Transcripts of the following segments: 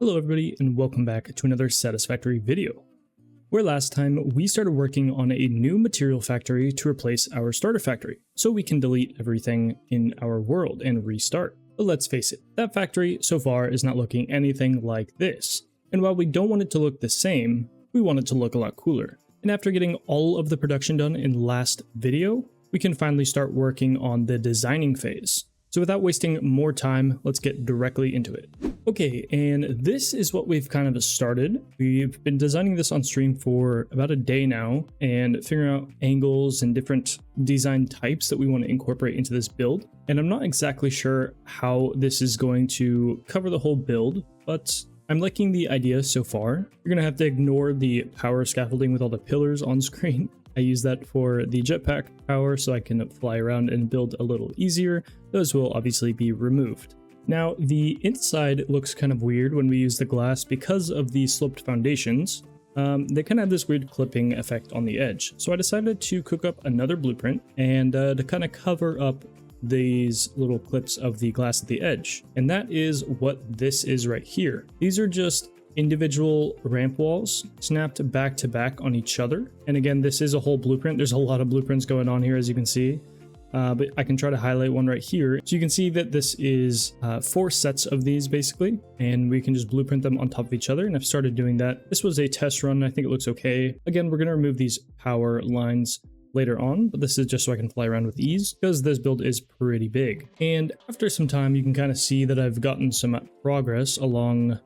Hello everybody and welcome back to another Satisfactory video, where last time we started working on a new material factory to replace our starter factory, so we can delete everything in our world and restart. But let's face it, that factory so far is not looking anything like this, and while we don't want it to look the same, we want it to look a lot cooler. And after getting all of the production done in last video, we can finally start working on the designing phase. So without wasting more time, let's get directly into it. Okay, and this is what we've kind of started. We've been designing this on stream for about a day now and figuring out angles and different design types that we want to incorporate into this build. And I'm not exactly sure how this is going to cover the whole build, but I'm liking the idea so far. You're going to have to ignore the power scaffolding with all the pillars on screen. I use that for the jetpack power so I can fly around and build a little easier. Those will obviously be removed. Now, the inside looks kind of weird when we use the glass because of the sloped foundations. They kind of have this weird clipping effect on the edge. So I decided to cook up another blueprint and to kind of cover up these little clips of the glass at the edge. And that is what this is right here. These are just individual ramp walls snapped back to back on each other. And again, this is a whole blueprint. There's a lot of blueprints going on here, as you can see. But I can try to highlight one right here. So you can see that this is 4 sets of these basically, and we can just blueprint them on top of each other. And I've started doing that. This was a test run. I think it looks okay. Again, we're going to remove these power lines later on, but this is just so I can fly around with ease because this build is pretty big. And after some time, you can kind of see that I've gotten some progress along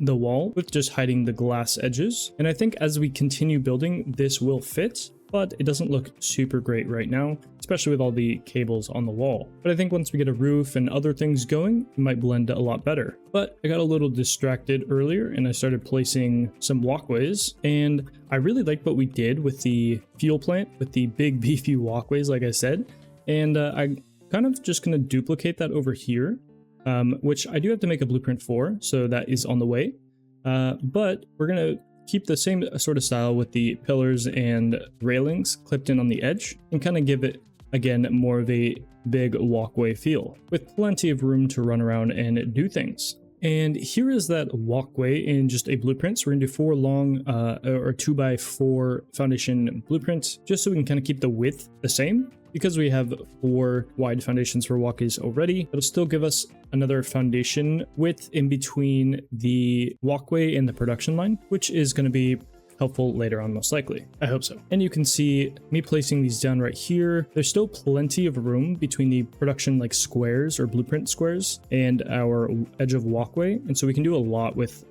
the wall with just hiding the glass edges. And I think as we continue building, this will fit, but it doesn't look super great right now, especially with all the cables on the wall. But I think once we get a roof and other things going, it might blend a lot better. But I got a little distracted earlier and I started placing some walkways, and I really liked what we did with the fuel plant with the big beefy walkways, like I said. And I kind of just gonna duplicate that over here. Which I do have to make a blueprint for, so that is on the way. But we're going to keep the same sort of style with the pillars and railings clipped in on the edge and kind of give it, again, more of a big walkway feel with plenty of room to run around and do things. And here is that walkway in just a blueprint. So we're going to do 4 long or 2x4 foundation blueprints just so we can kind of keep the width the same. Because we have 4 wide foundations for walkways already, it'll still give us another foundation width in between the walkway and the production line, which is going to be helpful later on, most likely. I hope so. And you can see me placing these down right here. There's still plenty of room between the production like squares or blueprint squares and our edge of walkway. And so we can do a lot with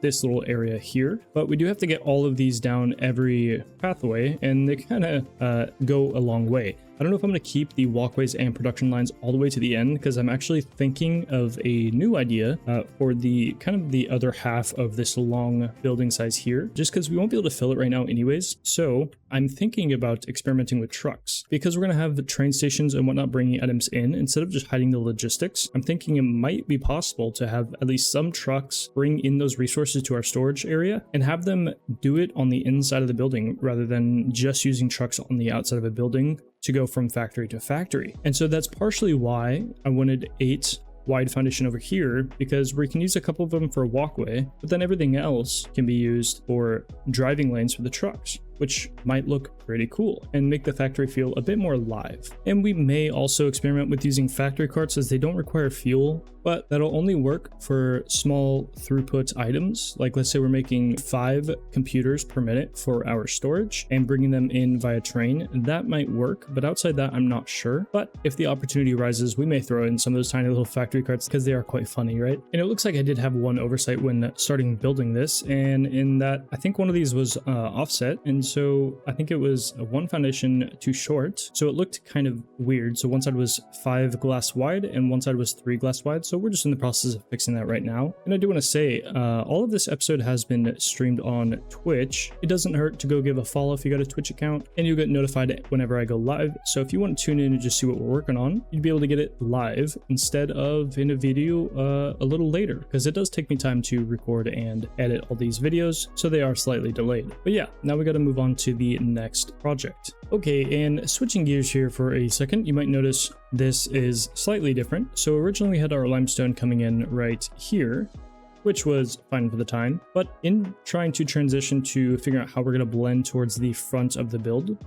this little area here, but we do have to get all of these down every pathway, and they kind of go a long way. I don't know if I'm going to keep the walkways and production lines all the way to the end, because I'm actually thinking of a new idea for the kind of the other half of this long building size here, just because we won't be able to fill it right now anyways. So I'm thinking about experimenting with trucks, because we're going to have the train stations and whatnot bringing items in instead of just hiding the logistics. I'm thinking it might be possible to have at least some trucks bring in those resources to our storage area and have them do it on the inside of the building rather than just using trucks on the outside of a building to go from factory to factory. And so that's partially why I wanted 8 wide foundation over here, because we can use a couple of them for a walkway, but then everything else can be used for driving lanes for the trucks, which might look pretty cool and make the factory feel a bit more alive. And we may also experiment with using factory carts, as they don't require fuel, but that'll only work for small throughput items. Like let's say we're making 5 computers per minute for our storage and bringing them in via train. That might work, but outside that, I'm not sure. But if the opportunity arises, we may throw in some of those tiny little factory carts because they are quite funny, right? And it looks like I did have one oversight when starting building this, and in that, I think one of these was offset, and so I think it was 1 foundation too short, so it looked kind of weird. So one side was 5 glass wide and one side was 3 glass wide, so we're just in the process of fixing that right now. And I do want to say, all of this episode has been streamed on Twitch. It doesn't hurt to go give a follow if you got a Twitch account, and you'll get notified whenever I go live. So if you want to tune in and just see what we're working on, you'd be able to get it live instead of in a video a little later, because it does take me time to record and edit all these videos, so they are slightly delayed. But yeah, now we got to move on to the next project. Okay, and switching gears here for a second, you might notice this is slightly different. So originally we had our limestone coming in right here, which was fine for the time. But in trying to transition to figure out how we're going to blend towards the front of the build,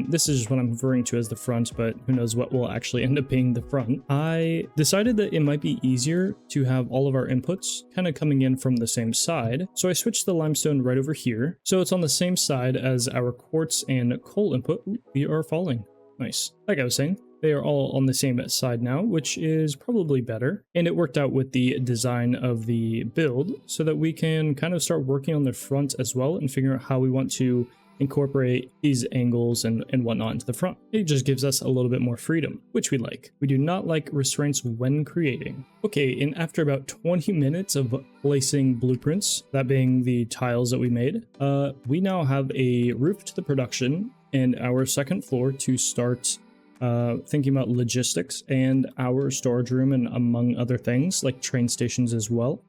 this is just what I'm referring to as the front, but who knows what will actually end up being the front. I decided that it might be easier to have all of our inputs kind of coming in from the same side. So I switched the limestone right over here. So it's on the same side as our quartz and coal input. Ooh, we are falling. Nice. Like I was saying, they are all on the same side now, which is probably better. And it worked out with the design of the build so that we can kind of start working on the front as well and figure out how we want to incorporate these angles and whatnot into the front. It just gives us a little bit more freedom, which we like. We do not like restraints when creating. Okay, and after about 20 minutes of placing blueprints, that being the tiles that we made, we now have a roof to the production and our second floor to start thinking about logistics and our storage room, and among other things like train stations as well.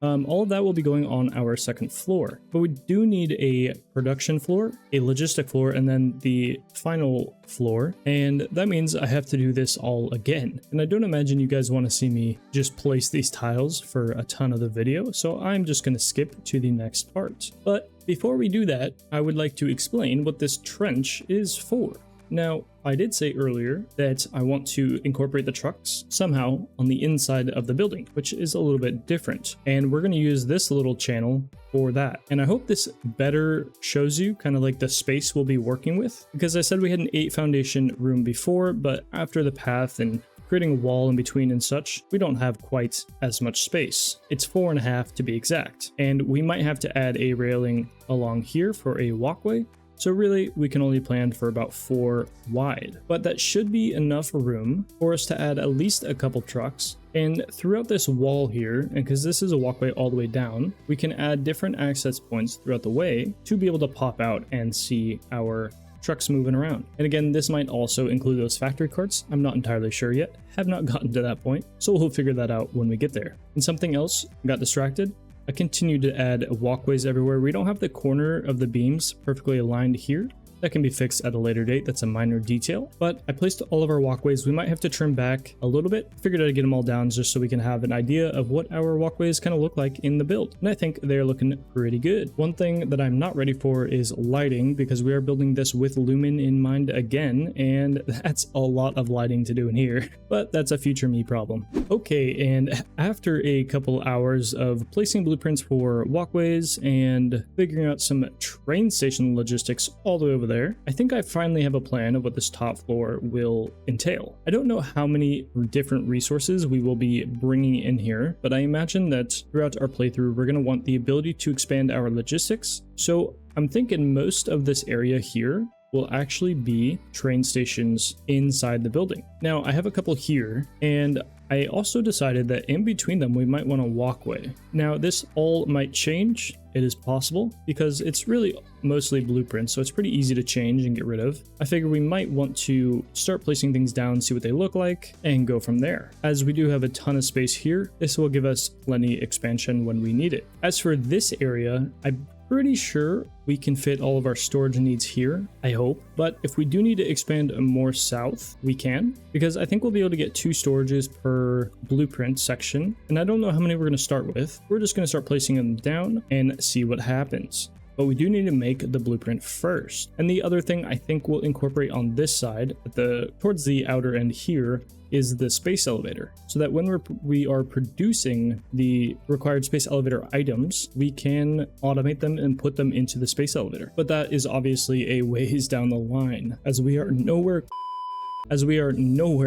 All of that will be going on our second floor, but we do need a production floor, a logistic floor, and then the final floor. And that means I have to do this all again. And I don't imagine you guys want to see me just place these tiles for a ton of the video, so I'm just going to skip to the next part. But before we do that, I would like to explain what this trench is for. Now, I did say earlier that I want to incorporate the trucks somehow on the inside of the building, which is a little bit different. And we're going to use this little channel for that. And I hope this better shows you kind of like the space we'll be working with, because I said we had an 8 foundation room before, but after the path and creating a wall in between and such, we don't have quite as much space. It's 4.5 to be exact. And we might have to add a railing along here for a walkway. So really, we can only plan for about 4 wide, but that should be enough room for us to add at least a couple trucks. And throughout this wall here, and because this is a walkway all the way down, we can add different access points throughout the way to be able to pop out and see our trucks moving around. And again, this might also include those factory carts. I'm not entirely sure yet, have not gotten to that point, so we'll figure that out when we get there. And something else, got distracted. I continue to add walkways everywhere. We don't have the corner of the beams perfectly aligned here. That can be fixed at a later date. That's a minor detail, but I placed all of our walkways. We might have to trim back a little bit. Figured I'd get them all down just so we can have an idea of what our walkways kind of look like in the build. And I think they're looking pretty good. One thing that I'm not ready for is lighting, because we are building this with lumen in mind again, and that's a lot of lighting to do in here, but that's a future me problem. Okay, and after a couple hours of placing blueprints for walkways and figuring out some train station logistics all the way over there, I think I finally have a plan of what this top floor will entail. I don't know how many different resources we will be bringing in here, but I imagine that throughout our playthrough, we're going to want the ability to expand our logistics. So I'm thinking most of this area here will actually be train stations inside the building. Now, I have a couple here, and I also decided that in between them, we might want a walkway. Now, this all might change. It is possible because it's really mostly blueprints, so it's pretty easy to change and get rid of. I figure we might want to start placing things down, see what they look like, and go from there. As we do have a ton of space here, this will give us plenty expansion when we need it. As for this area, I'm pretty sure we can fit all of our storage needs here, I hope. But if we do need to expand more south, we can, because I think we'll be able to get 2 storages per blueprint section. And I don't know how many we're going to start with. We're just going to start placing them down and see what happens. But we do need to make the blueprint first. And the other thing I think we'll incorporate on this side, towards the outer end here, is the space elevator, so that when we are producing the required space elevator items, we can automate them and put them into the space elevator. But that is obviously a ways down the line, as we are nowhere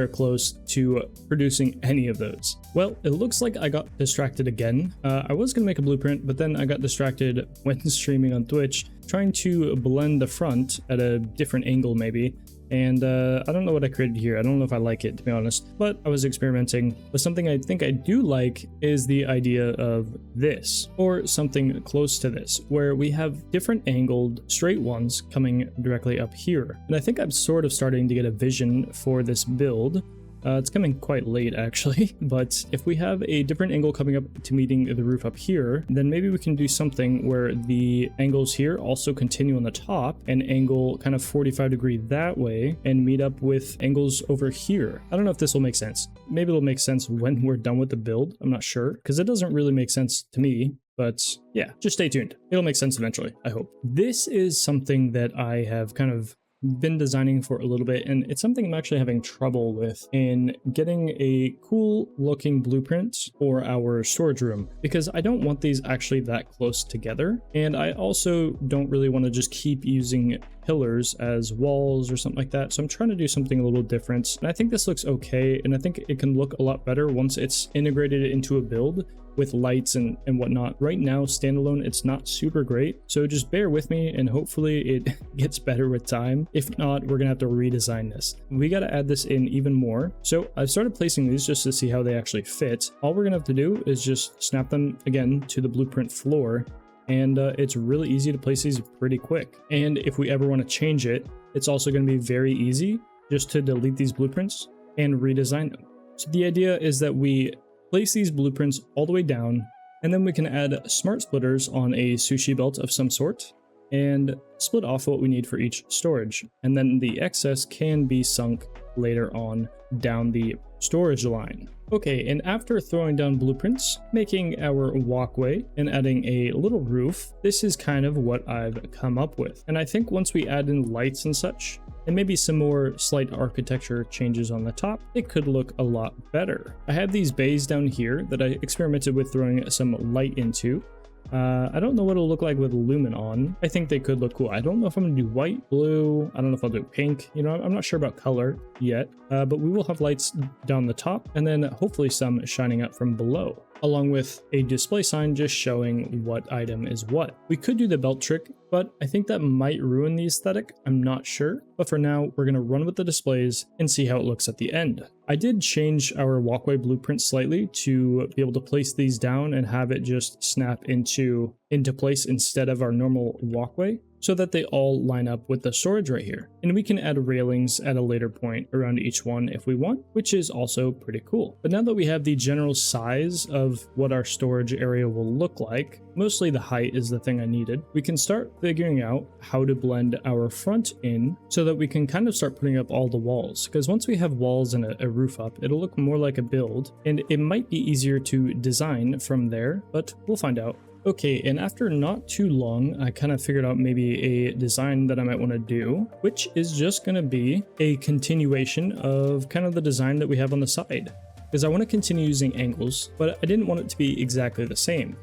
close to producing any of those. Well, it looks like I got distracted again. I was gonna make a blueprint, but then I got distracted when streaming on Twitch, trying to blend the front at a different angle maybe. And I don't know what I created here. I don't know if I like it, to be honest, but I was experimenting. But something I think I do like is the idea of this, or something close to this, where we have different angled straight ones coming directly up here. And I think I'm sort of starting to get a vision for this build. It's coming quite late actually, but if we have a different angle coming up to meeting the roof up here, then maybe we can do something where the angles here also continue on the top and angle kind of 45-degree that way and meet up with angles over here. I don't know if this will make sense. Maybe it'll make sense when we're done with the build. I'm not sure, because it doesn't really make sense to me. But yeah, just stay tuned. It'll make sense eventually, I hope. This is something that I have kind of been designing for a little bit, and it's something I'm actually having trouble with in getting a cool looking blueprint for our storage room, because I don't want these actually that close together, and I also don't really want to just keep using pillars as walls or something like that. So I'm trying to do something a little different, and I think this looks okay, and I think it can look a lot better once it's integrated into a build with lights and whatnot. Right now, standalone, it's not super great, so just bear with me and hopefully it gets better with time. If not, we're gonna have to redesign this. We got to add this in even more. So I've started placing these just to see how they actually fit. All we're gonna have to do is just snap them again to the blueprint floor, and it's really easy to place these pretty quick. And if we ever want to change it, it's also going to be very easy just to delete these blueprints and redesign them. So the idea is that we place these blueprints all the way down, and then we can add smart splitters on a sushi belt of some sort and split off what we need for each storage. And then the excess can be sunk later on down the storage line. Okay, and after throwing down blueprints, making our walkway, and adding a little roof, this is kind of what I've come up with. And I think once we add in lights and such, and maybe some more slight architecture changes on the top, it could look a lot better. I have these bays down here that I experimented with throwing some light into. I don't know what it'll look like with lumen on. I think they could look cool. I don't know if I'm gonna do white, blue. I don't know if I'll do pink. You know, I'm not sure about color yet, but we will have lights down the top and then hopefully some shining up from below, along with a display sign just showing what item is what. We could do the belt trick, but I think that might ruin the aesthetic. I'm not sure, but for now, we're gonna run with the displays and see how it looks at the end. I did change our walkway blueprint slightly to be able to place these down and have it just snap into place instead of our normal walkway, so that they all line up with the storage right here. And we can add railings at a later point around each one if we want, which is also pretty cool. But now that we have the general size of what our storage area will look like, mostly the height is the thing I needed, we can start figuring out how to blend our front in so that we can kind of start putting up all the walls. Because once we have walls and a roof up, it'll look more like a build, and it might be easier to design from there, but we'll find out. Okay, and after not too long, I kind of figured out maybe a design that I might want to do, which is just going to be a continuation of kind of the design that we have on the side. Because I want to continue using angles, but I didn't want it to be exactly the same.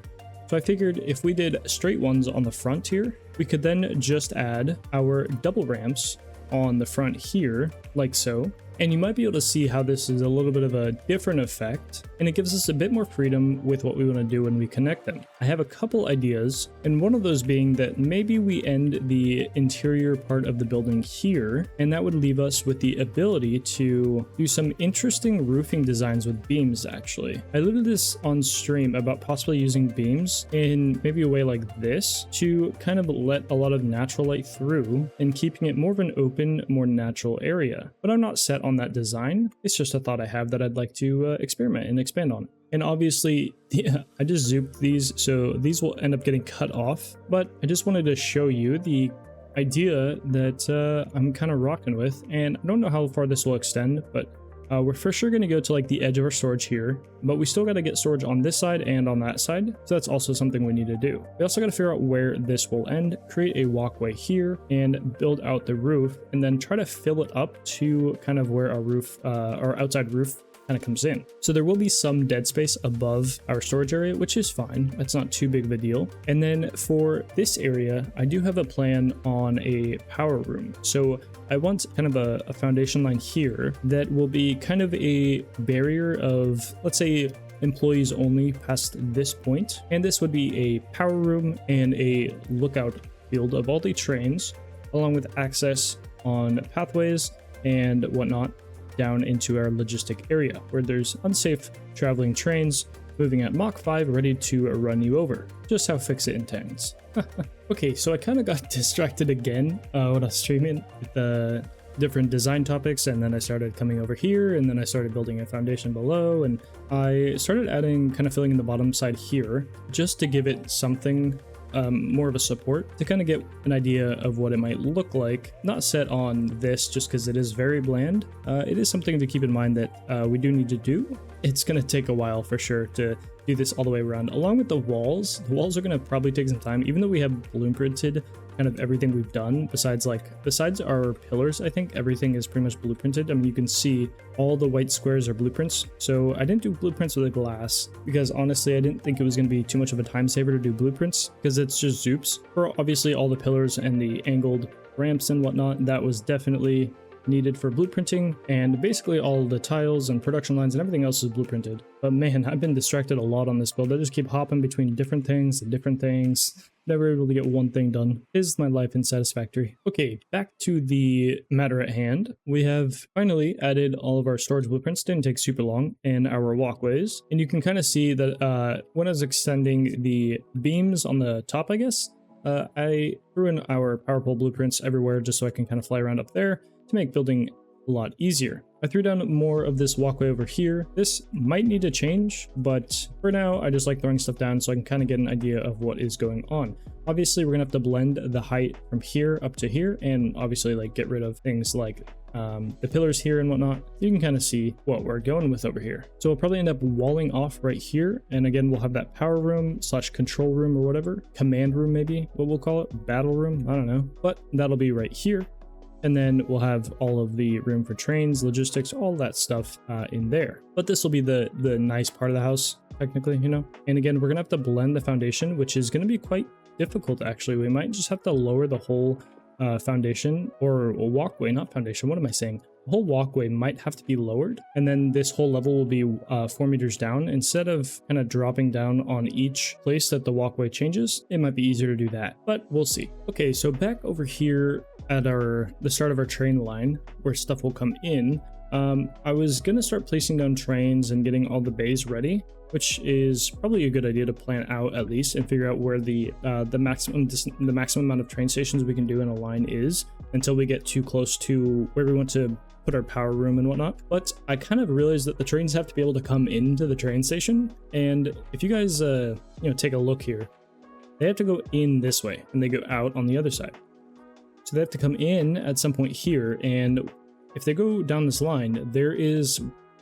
So I figured if we did straight ones on the front here, we could then just add our double ramps on the front here, like so. And you might be able to see how this is a little bit of a different effect, and it gives us a bit more freedom with what we want to do when we connect them. I have a couple ideas, and one of those being that maybe we end the interior part of the building here, and that would leave us with the ability to do some interesting roofing designs with beams, actually. I alluded this on stream about possibly using beams in maybe a way like this to kind of let a lot of natural light through and keeping it more of an open, more natural area. But I'm not set on that design. It's just a thought I have that I'd like to experiment and expand on. And obviously, I just zooped these, so these will end up getting cut off, but I just wanted to show you the idea that I'm kind of rocking with, and I don't know how far this will extend, but we're for sure going to go to like the edge of our storage here, but we still got to get storage on this side and on that side, so that's also something we need to do. We also got to figure out where this will end, create a walkway here, and build out the roof, and then try to fill it up to kind of where our roof, our outside roof kind of comes in. So there will be some dead space above our storage area, which is fine. That's not too big of a deal. And then for this area, I do have a plan on a power room. So I want kind of a foundation line here that will be kind of a barrier of, let's say, employees only past this point. And this would be a power room and a lookout field of all the trains, along with access on pathways and whatnot down into our logistic area where there's unsafe traveling trains moving at Mach 5 ready to run you over. Just how Fix-It intends. Okay, so I kind of got distracted again when I was streaming with different design topics, and then I started coming over here, and then I started building a foundation below, and I started adding, kind of filling in the bottom side here, just to give it something more of a support, to kind of get an idea of what it might look like. Not set on this just because it is very bland. It is something to keep in mind that we do need to do. It's going to take a while for sure to do this all the way around. Along with the walls are going to probably take some time, even though we have blueprinted kind of everything we've done. Besides our pillars, I think everything is pretty much blueprinted. I mean, you can see all the white squares are blueprints. So I didn't do blueprints with a glass because honestly, I didn't think it was going to be too much of a time saver to do blueprints because it's just zoops. For obviously all the pillars and the angled ramps and whatnot, that was definitely needed for blueprinting, and basically all the tiles and production lines and everything else is blueprinted. But man, I've been distracted a lot on this build. I just keep hopping between different things and different things. Never able to get one thing done. Is my life in Satisfactory. Okay, back to the matter at hand. We have finally added all of our storage blueprints. Didn't take super long, and our walkways. And you can kind of see that when I was extending the beams on the top, I guess, I threw in our power pole blueprints everywhere just so I can kind of fly around up there to make building a lot easier. I threw down more of this walkway over here. This might need to change, but for now, I just like throwing stuff down so I can kind of get an idea of what is going on. Obviously, we're gonna have to blend the height from here up to here, and obviously like get rid of things like the pillars here and whatnot. You can kind of see what we're going with over here. So we'll probably end up walling off right here. And again, we'll have that power room / control room or whatever. Command room, maybe what we'll call it. Battle room, I don't know. But that'll be right here. And then we'll have all of the room for trains, logistics, all that stuff in there. But this will be the nice part of the house, technically, you know? And again, we're gonna have to blend the foundation, which is gonna be quite difficult, actually. We might just have to lower the whole foundation, or a walkway, not foundation. What am I saying? The whole walkway might have to be lowered, and then this whole level will be 4 meters down. Instead of kind of dropping down on each place that the walkway changes, it might be easier to do that, but we'll see. Okay, so back over here at the start of our train line, where stuff will come in, I was gonna start placing down trains and getting all the bays ready, which is probably a good idea to plan out at least and figure out where the maximum amount of train stations we can do in a line is, until we get too close to where we want to put our power room and whatnot. But I kind of realized that the trains have to be able to come into the train station, and if you guys take a look here, they have to go in this way and they go out on the other side. So they have to come in at some point here, and if they go down this line, there is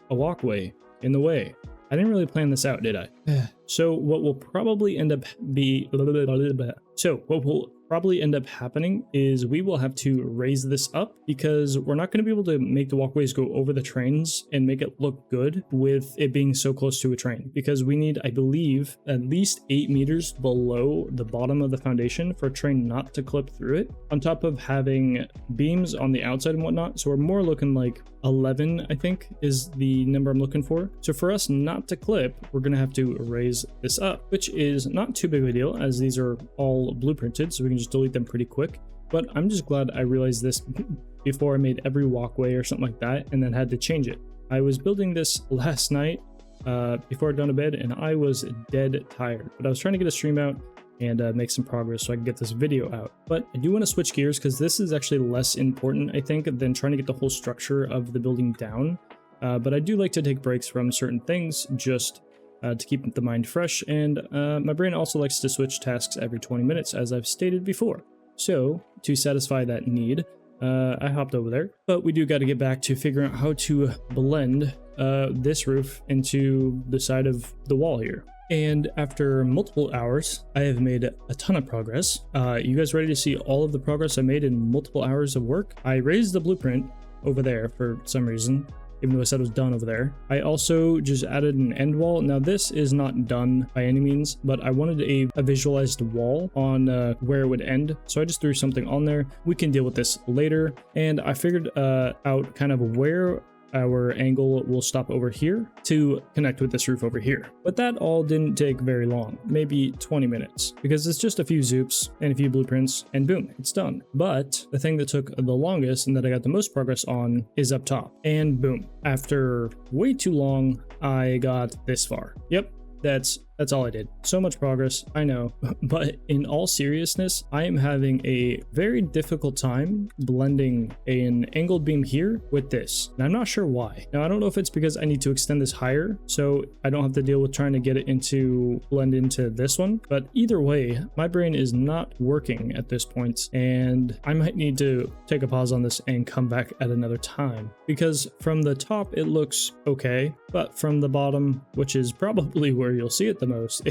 a walkway in the way. I didn't really plan this out, did I? So what will probably end up happening is we will have to raise this up, because we're not going to be able to make the walkways go over the trains and make it look good with it being so close to a train, because we need, I believe, at least 8 meters below the bottom of the foundation for a train not to clip through it, on top of having beams on the outside and whatnot. So we're more looking like 11, I think, is the number I'm looking for. So for us not to clip, we're going to have to raise this up, which is not too big of a deal, as these are all blueprinted, so we can just delete them pretty quick. But I'm just glad I realized this before I made every walkway or something like that and then had to change it. I was building this last night before I'd gone to bed, and I was dead tired, but I was trying to get a stream out and make some progress so I can get this video out. But I do want to switch gears, because this is actually less important, I think, than trying to get the whole structure of the building down. But I do like to take breaks from certain things just to keep the mind fresh, and my brain also likes to switch tasks every 20 minutes, as I've stated before. So to satisfy that need, I hopped over there. But we do got to get back to figuring out how to blend this roof into the side of the wall here. And after multiple hours, I have made a ton of progress. You guys ready to see all of the progress I made in multiple hours of work? I raised the blueprint over there for some reason, even though I said it was done over there. I also just added an end wall. Now this is not done by any means, but I wanted a visualized wall on where it would end. So I just threw something on there. We can deal with this later. And I figured out kind of where our angle will stop over here to connect with this roof over here. But that all didn't take very long, maybe 20 minutes, because it's just a few zoops and a few blueprints, and boom, it's done. But the thing that took the longest and that I got the most progress on is up top, and boom, after way too long, I got this far. Yep, that's That's all I did. So much progress, I know. But in all seriousness, I am having a very difficult time blending an angled beam here with this. And I'm not sure why. Now, I don't know if it's because I need to extend this higher, so I don't have to deal with trying to get it into blend into this one. But either way, my brain is not working at this point, and I might need to take a pause on this and come back at another time. Because from the top, it looks okay, but from the bottom, which is probably where you'll see it the most,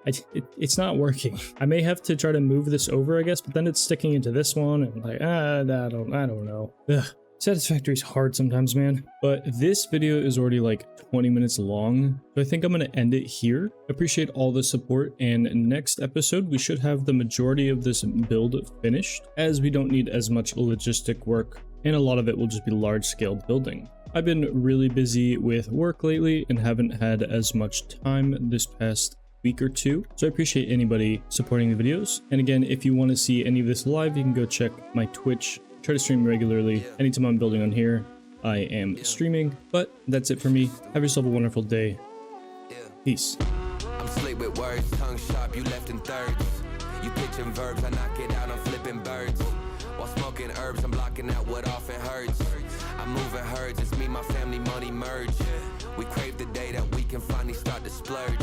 it's not working. I may have to try to move this over, I guess, but then it's sticking into this one, and like, I don't know. Ugh. Satisfactory is hard sometimes, man. But this video is already like 20 minutes long, so I think I'm going to end it here. Appreciate all the support, and next episode we should have the majority of this build finished, as we don't need as much logistic work, and a lot of it will just be large-scale building. I've been really busy with work lately and haven't had as much time this past week or two, so I appreciate anybody supporting the videos. And again, if you want to see any of this live, you can go check my Twitch. Try to stream regularly. Anytime I'm building on here, I am streaming. But that's it for me. Have yourself a wonderful day. Peace. I'm slick with words, tongue sharp, you left in thirds. You pitching verbs, I knock it out, I'm flipping birds. While smoking herbs, I'm blocking out what often hurts. I'm moving herds, it's me, my family, money merge. We crave the day that we can finally start to splurge.